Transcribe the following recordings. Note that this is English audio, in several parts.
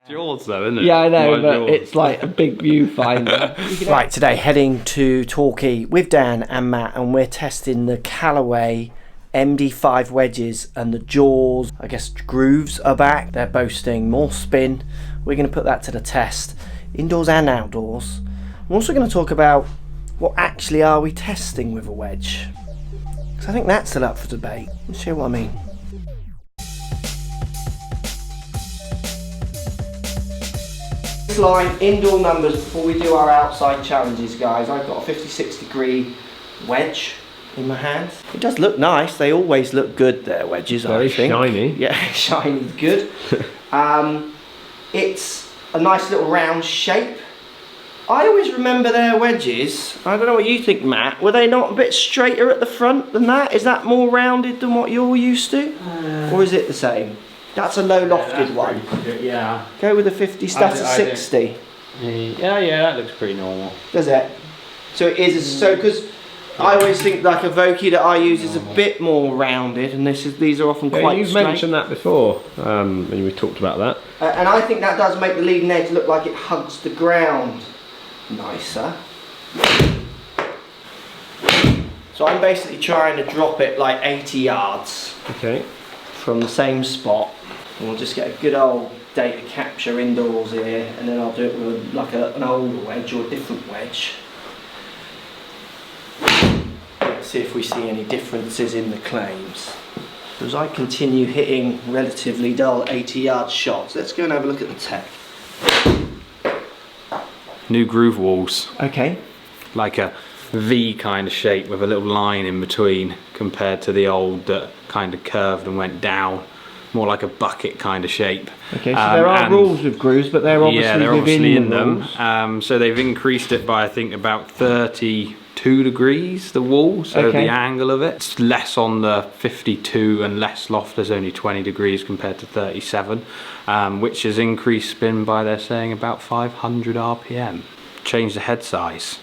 Jaws though, isn't it? Yeah, I know, My but Jaws. it's like a big viewfinder. Right, today heading to Torquay with Dan and Matt, and we're testing the Callaway MD5 wedges and the Jaws. I guess grooves are back. They're boasting more spin. We're going to put that to the test, indoors and outdoors. We're also going to talk about what actually are we testing with a wedge, because I think that's still up for debate. Let's show you what I mean. Line indoor numbers before we do our outside challenges, guys. I've got a 56-degree wedge in my hand. It does look nice. They always look good, their wedges. Very I think. shiny. Yeah, shiny, good. It's a nice little round shape. I always remember their wedges. I don't know what you think, Matt. Were they not a bit straighter at the front than that? Is that more rounded than what you're used to, or is it the same? That's a low lofted one. Yeah. Go with a 50, that's a 60. Yeah, that looks pretty normal. Does it? So it is, so because I always think like a Vokey that I use is a bit more rounded, and these are often quite you've straight. mentioned that before, when we talked about that. And I think that does make the leading edge look like it hugs the ground nicer. So I'm basically trying to drop it like 80 yards. Okay. From the same spot. And we'll just get a good old data capture indoors here, and then I'll do it with like an older wedge or a different wedge. Let's see if we see any differences in the claims. So as I continue hitting relatively dull 80-yard shots, let's go and have a look at the tech. New groove walls. Okay. Like a V kind of shape with a little line in between, compared to the old that kind of curved and went down. More like a bucket kind of shape. Okay, so there are rules with grooves, but they're obviously in them. Rules. So they've increased it by I think about 32 degrees, the wall, so the angle of it. It's less on the 52 and less loft. There's only 20 degrees compared to 37, which has increased spin by, they're saying, about 500 RPM. Change the head size.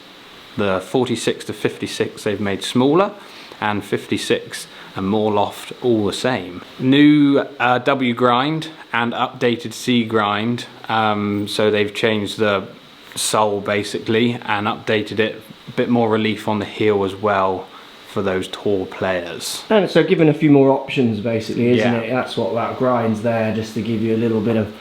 The 46 to 56 they've made smaller, and 56 and more loft all the same. New W grind and updated C grind, so they've changed the sole basically and updated it, a bit more relief on the heel as well for those tall players. And so giving a few more options basically, isn't it? That's what that grind's there, just to give you a little bit of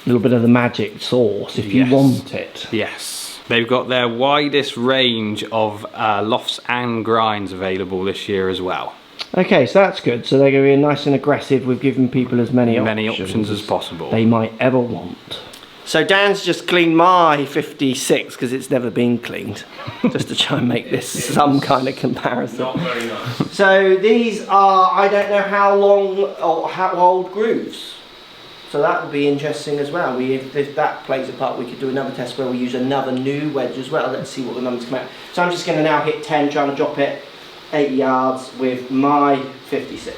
the magic sauce if you want it. Yes. They've got their widest range of lofts and grinds available this year as well. Okay, so that's good. So they're going to be nice and aggressive with giving people as many options as possible they might ever want. So Dan's just cleaned my 56 because it's never been cleaned, just to try and make this some kind of comparison. Not very nice. So these are, I don't know how long or how old grooves. So that would be interesting as well. If that plays a part, we could do another test where we use another new wedge as well. Let's see what the numbers come out. So I'm just going to now hit 10, trying to drop it 80 yards with my 56.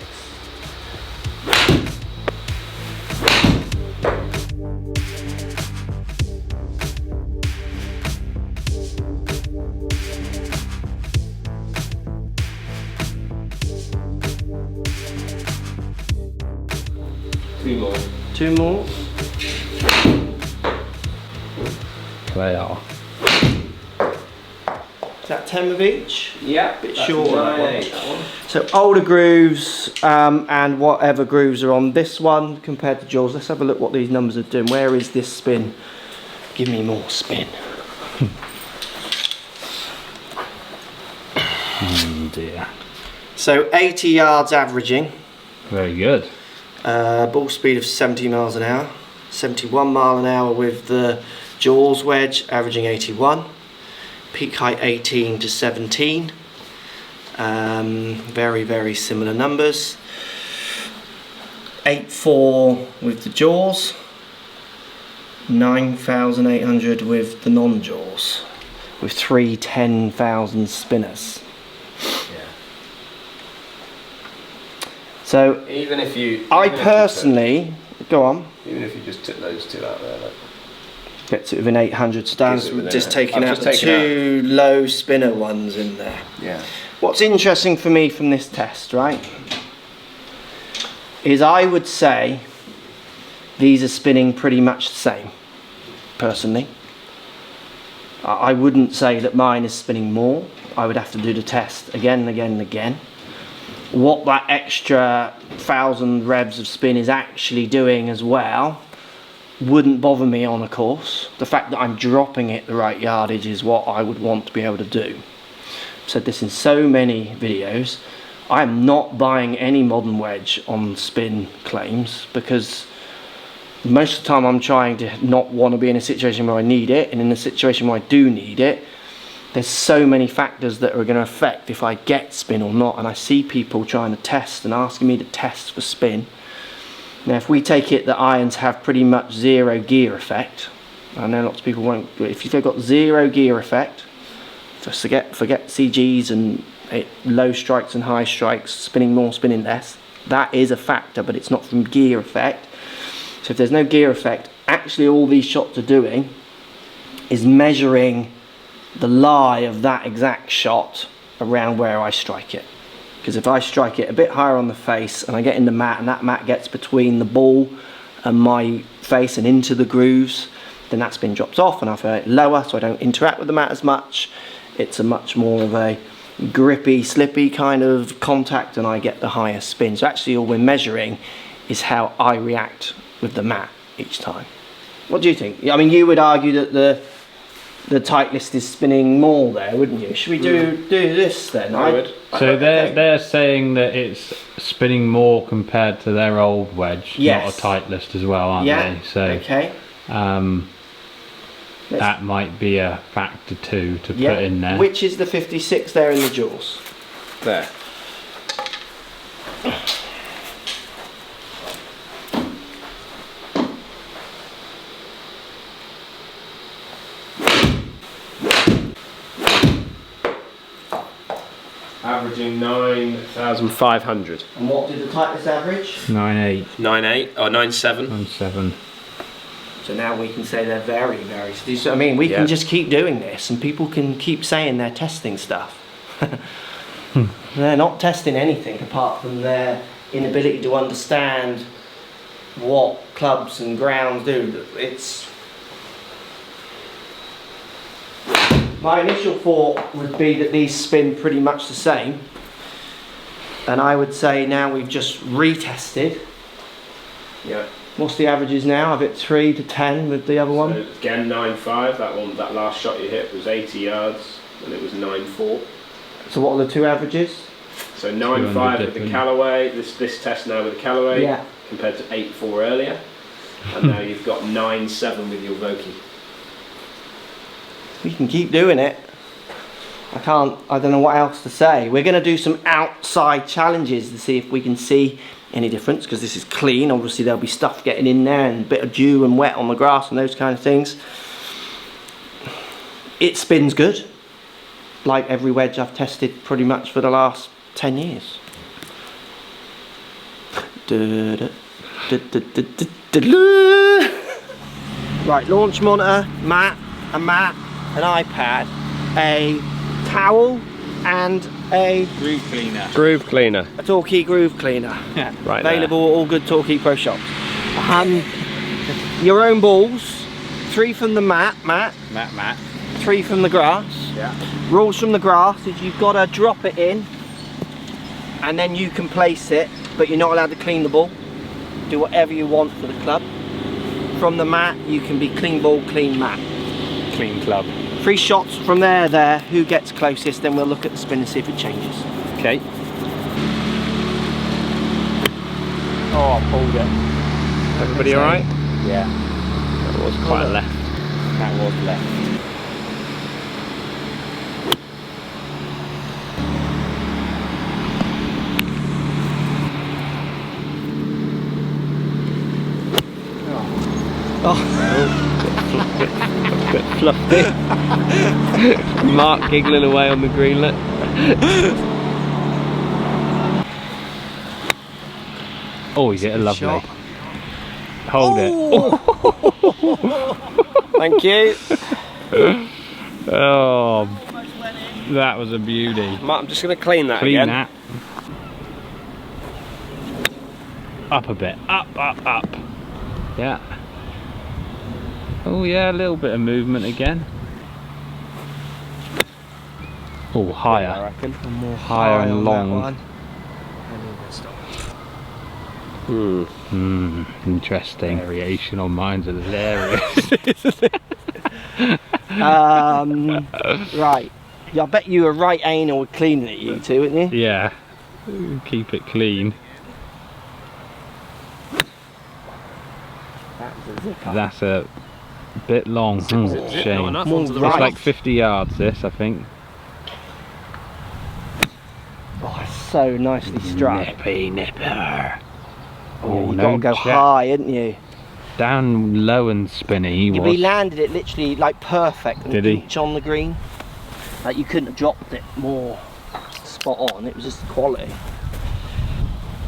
Two more. Two more. They are. Is that 10 of each? Yeah. Bit short on that one. So older grooves and whatever grooves are on this one compared to Jaws. Let's have a look what these numbers are doing. Where is this spin? Give me more spin. Oh dear. So 80 yards averaging. Very good. Ball speed of 70 miles an hour. 71 mile an hour with the Jaws wedge, averaging 81. Peak height 18 to 17. Very, very similar numbers. 8.4 with the Jaws. 9,800 with the non-Jaws. With 3 10,000 spinners. So Even if you go on. Even if you just took those two out there, Gets it within 800 stands. We've just taken out the two low spinner ones in there. Yeah. What's interesting for me from this test, right, is I would say these are spinning pretty much the same, personally. I wouldn't say that mine is spinning more. I would have to do the test again and again and again. What that extra 1,000 revs of spin is actually doing as well wouldn't bother me on a course. The fact that I'm dropping it the right yardage is what I would want to be able to do. I've said this in so many videos. I'm not buying any modern wedge on spin claims, because most of the time I'm trying to not want to be in a situation where I need it, and in a situation where I do need it, there's so many factors that are going to affect if I get spin or not. And I see people trying to test and asking me to test for spin. Now, if we take it that irons have pretty much zero gear effect, I know lots of people won't, but if they've got zero gear effect, just forget CGs and low strikes and high strikes, spinning more, spinning less, that is a factor, but it's not from gear effect. So if there's no gear effect, actually all these shots are doing is measuring the lie of that exact shot around where I strike it. Because if I strike it a bit higher on the face and I get in the mat, and that mat gets between the ball and my face and into the grooves, then that spin drops off and I feel it lower, so I don't interact with the mat as much. It's a much more of a grippy, slippy kind of contact, and I get the higher spin. So actually all we're measuring is how I react with the mat each time. What do you think? I mean, you would argue that the Titleist is spinning more there, wouldn't you? Should we do this then? I would. So they're saying that it's spinning more compared to their old wedge, yes. Not a Titleist as well, aren't they? So okay. That might be a factor too to put in there. Which is the 56 there in the jaws? There. Averaging 9,500. And what did the Titleist average? 9.8. 9.8 or 9.7. 9.7. So now we can say they're very, very... So, I mean, we can just keep doing this and people can keep saying they're testing stuff. They're not testing anything apart from their inability to understand what clubs and grounds do. It's... My initial thought would be that these spin pretty much the same, and I would say now we've just retested. Yeah. What's the averages now? I've hit 3 to 10 with the other one. So again 9.5. That one, that last shot you hit was 80 yards, and it was 9.4. So what are the two averages? So 9.5 with the Callaway. This test now with the Callaway compared to 8.4 earlier, and now you've got 9.7 with your Vokey. We can keep doing it. I don't know what else to say. We're going to do some outside challenges to see if we can see any difference, because this is clean. Obviously there'll be stuff getting in there and a bit of dew and wet on the grass and those kind of things. It spins good, like every wedge I've tested pretty much for the last 10 years. Right, launch monitor, mat, an iPad, a towel, and a Groove cleaner. A Torquay groove cleaner. Yeah. Right. Available at all good Torquay Pro shops. Your own balls, 3 from the mat, 3 from the grass. Yeah. Rules from the grass is you've got to drop it in, and then you can place it, but you're not allowed to clean the ball. Do whatever you want for the club. From the mat, you can be clean ball, clean mat. Clean club. 3 shots from there, who gets closest, then we'll look at the spin and see if it changes. Okay. Oh, I pulled it. Everybody alright? Yeah. That was quite a left. That was left. Bit fluffy. Mark giggling away on the greenlet. Oh, he's hit a lovely. Shot. Hold it. Thank you. Oh, that was a beauty. Mark, I'm just going to clean that Clean again. that. Up a bit. Up. Yeah. Oh yeah, a little bit of movement again. Oh, higher. Yeah, I reckon. More higher and long. Interesting. Variation on mine's hilarious. Right. Yeah, I bet you were right anal with cleaning it, you two, weren't you? Yeah. Keep it clean. That's a bit long. Shame. It's like 50 yards this, I think. Oh, it's so nicely struck. Nippy nipper. Oh, you gotta go high, hadn't you? Down low and spinny. Yeah, but he landed it literally like perfect. Did he? Inch on the green. Like you couldn't have dropped it more spot on. It was just quality.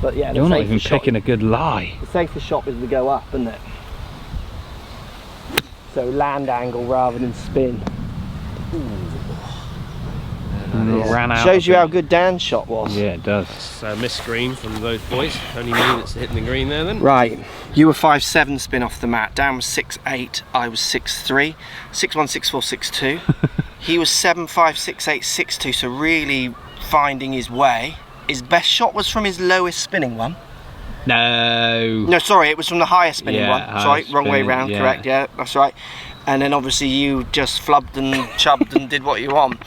But yeah, you're not even picking a good lie. The safest shot is to go up, isn't it? So land angle rather than spin. Ran out. Shows you how good Dan's shot was. Yeah, it does. So missed green from both boys. Only me that's hitting the green there then. Right, you were 5'7" spin off the mat. Dan was 6'8", I was 6'3", 6'1", 6'4", 6'2". He was 7'5", 6'8", 6'2", so really finding his way. His best shot was from his lowest spinning one. No, sorry, it was from the highest spinning one. Sorry, wrong way round, yeah. correct, yeah, that's right. And then obviously you just flubbed and chubbed and did what you want.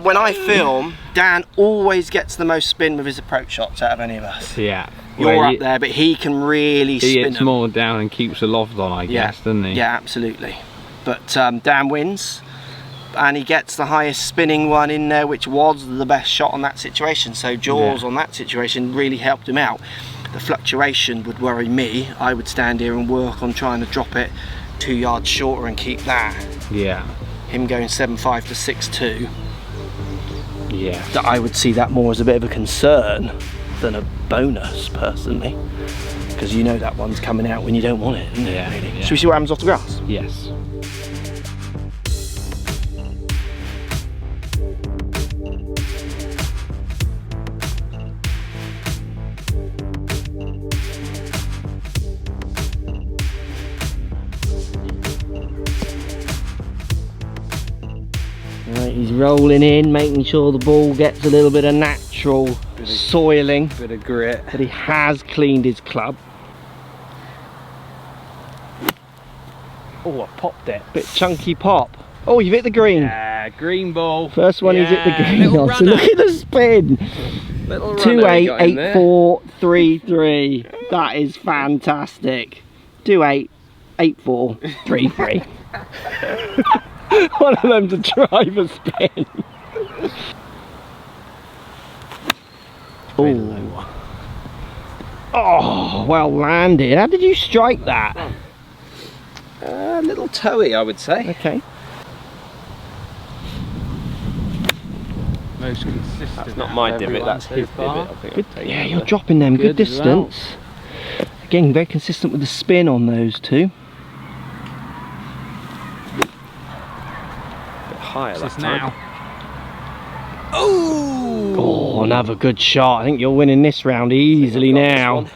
When I film, Dan always gets the most spin with his approach shots out of any of us. Yeah. You're up there, but he can really spin them. He hits more down and keeps the loft on, I guess, doesn't he? Yeah, absolutely. But Dan wins, and he gets the highest spinning one in there, which was the best shot on that situation. So Jaws on that situation really helped him out. The fluctuation would worry me. I would stand here and work on trying to drop it 2 yards shorter and keep that. Yeah. Him going 7'5" to 6'2". Yeah. I would see that more as a bit of a concern than a bonus, personally. Because you know that one's coming out when you don't want it, isn't it? Yeah, Really? yeah. Should we see what happens off the grass? Yes. Right, he's rolling in, making sure the ball gets a little bit of natural soiling. Bit of grit. But he has cleaned his club. Oh, I popped it. Bit chunky pop. Oh, you've hit the green. Yeah, green ball. First one he's hit the green on. So look at the spin. 2-8, 8-4, 3-3. That is fantastic. 2-8, 8-4, 3-3. One of them to drive a spin. Oh. Oh, well landed. How did you strike that? A little toey, I would say. Okay. Most consistent. That's not my divot, that's his divot. I think Good. Yeah, you're dropping them. Good distance. Again, very consistent with the spin on those two. Higher that time. Oh, another good shot. I think you're winning this round easily now.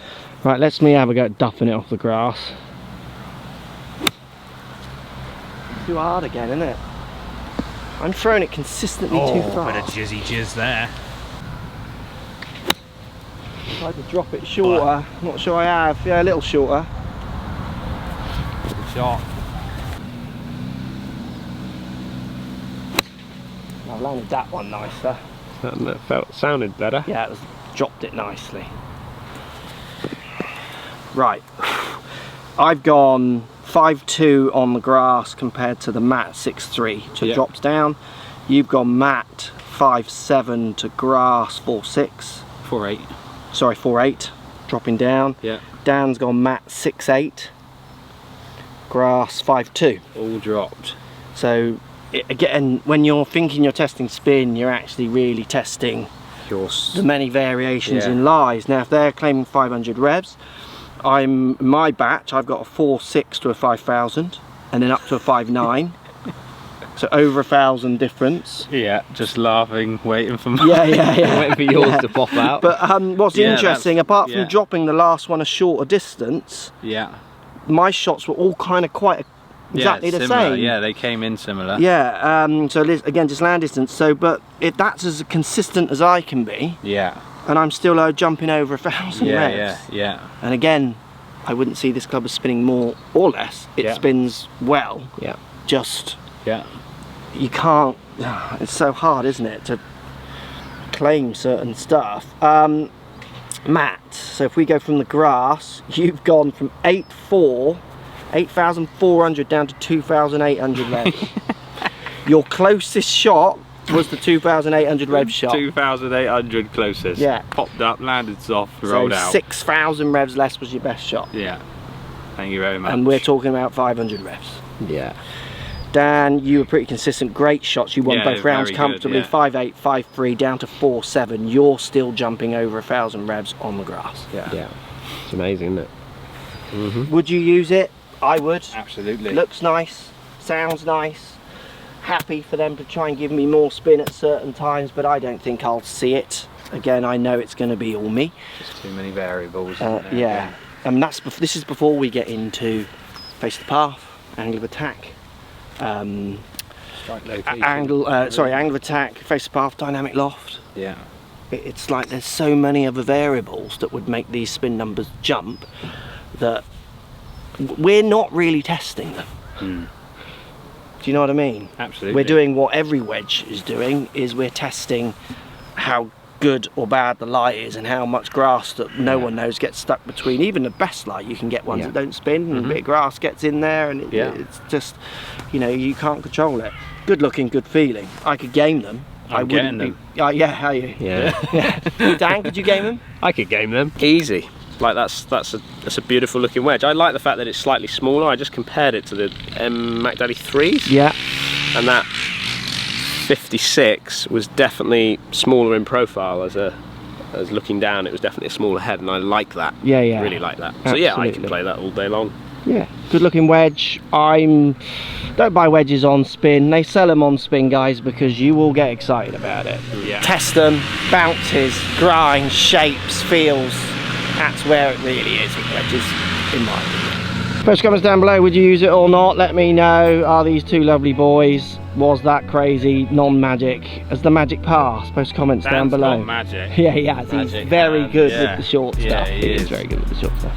Right, let's have a go at duffing it off the grass. Too hard again, isn't it? I'm throwing it consistently too far. Bit of jizzy jizz there. Tried to drop it shorter. Not sure I have. Yeah, a little shorter. Good shot. I've landed that one nicer. That sounded better. Yeah, dropped it nicely. Right, I've gone 5'2" on the grass compared to the mat 6'3", so it drops down. You've gone mat 5'7" to grass 4'6". 4'8". Sorry, 4'8", dropping down. Yeah. Dan's gone mat 6'8", grass 5'2". All dropped. So again, when you're thinking you're testing spin, you're actually really testing the many variations in lies. Now, if they're claiming 500 revs, my batch, I've got a 4.6 to a 5,000, and then up to a 5.9. So over 1,000 difference. Yeah, just laughing, waiting for waiting for yours to pop out. But what's interesting, apart from dropping the last one a shorter distance, my shots were all kind of quite exactly the same. Yeah, they came in similar. Yeah, so again, just land distance. So, but if that's as consistent as I can be, yeah, and I'm still jumping over 1,000 revs. Yeah. And again, I wouldn't see this club as spinning more or less. It spins well. Yeah. Just. Yeah. You can't. It's so hard, isn't it, to claim certain stuff. Matt, so if we go from the grass, you've gone from 8,400 down to 2,800 revs. Your closest shot was the 2,800 rev shot. 2,800 closest. Yeah. Popped up, landed soft, rolled out. 6,000 revs less was your best shot. Yeah. Thank you very much. And we're talking about 500 revs. Yeah. Dan, you were pretty consistent, great shots. You won both rounds comfortably, 5.8, 5.3, down to 4.7. You're still jumping over 1,000 revs on the grass. Yeah. It's amazing, isn't it? Would you use it? I would. Absolutely. Looks nice, sounds nice. Happy for them to try and give me more spin at certain times, but I don't think I'll see it. Again, I know it's going to be all me. Just too many variables. Yeah, and this is before we get into face the path, angle of attack. Angle of attack, face the path, dynamic loft. Yeah. It's like there's so many other variables that would make these spin numbers jump that we're not really testing them. Do you know what I mean? Absolutely. We're doing what every wedge is doing, is we're testing how good or bad the lie is and how much grass that no one knows gets stuck between. Even the best lie, you can get ones that don't spin and a bit of grass gets in there and it's just, you know, you can't control it. Good looking, good feeling. I could game them. I'm getting them. Yeah, how are you? Yeah. Dan, could you game them? I could game them. Easy. Like that's a beautiful looking wedge. I like the fact that it's slightly smaller. I just compared it to the Mac Daddy 3s. Yeah. And that 56 was definitely smaller in profile as looking down. It was definitely a smaller head, and I like that. Yeah. Really like that. Absolutely. So yeah, I can play that all day long. Yeah, good looking wedge. Don't buy wedges on spin. They sell them on spin, guys, because you will get excited about it. Yeah. Test them, bounces, grinds, shapes, feels. That's where it really is with wedges, in my opinion. Post comments down below, would you use it or not? Let me know. Are these two lovely boys? Was that crazy non-magic? Has the magic passed? Post comments down below. Magic. Yeah, he has. He's very good with the short stuff. Yeah, he is very good with the short stuff.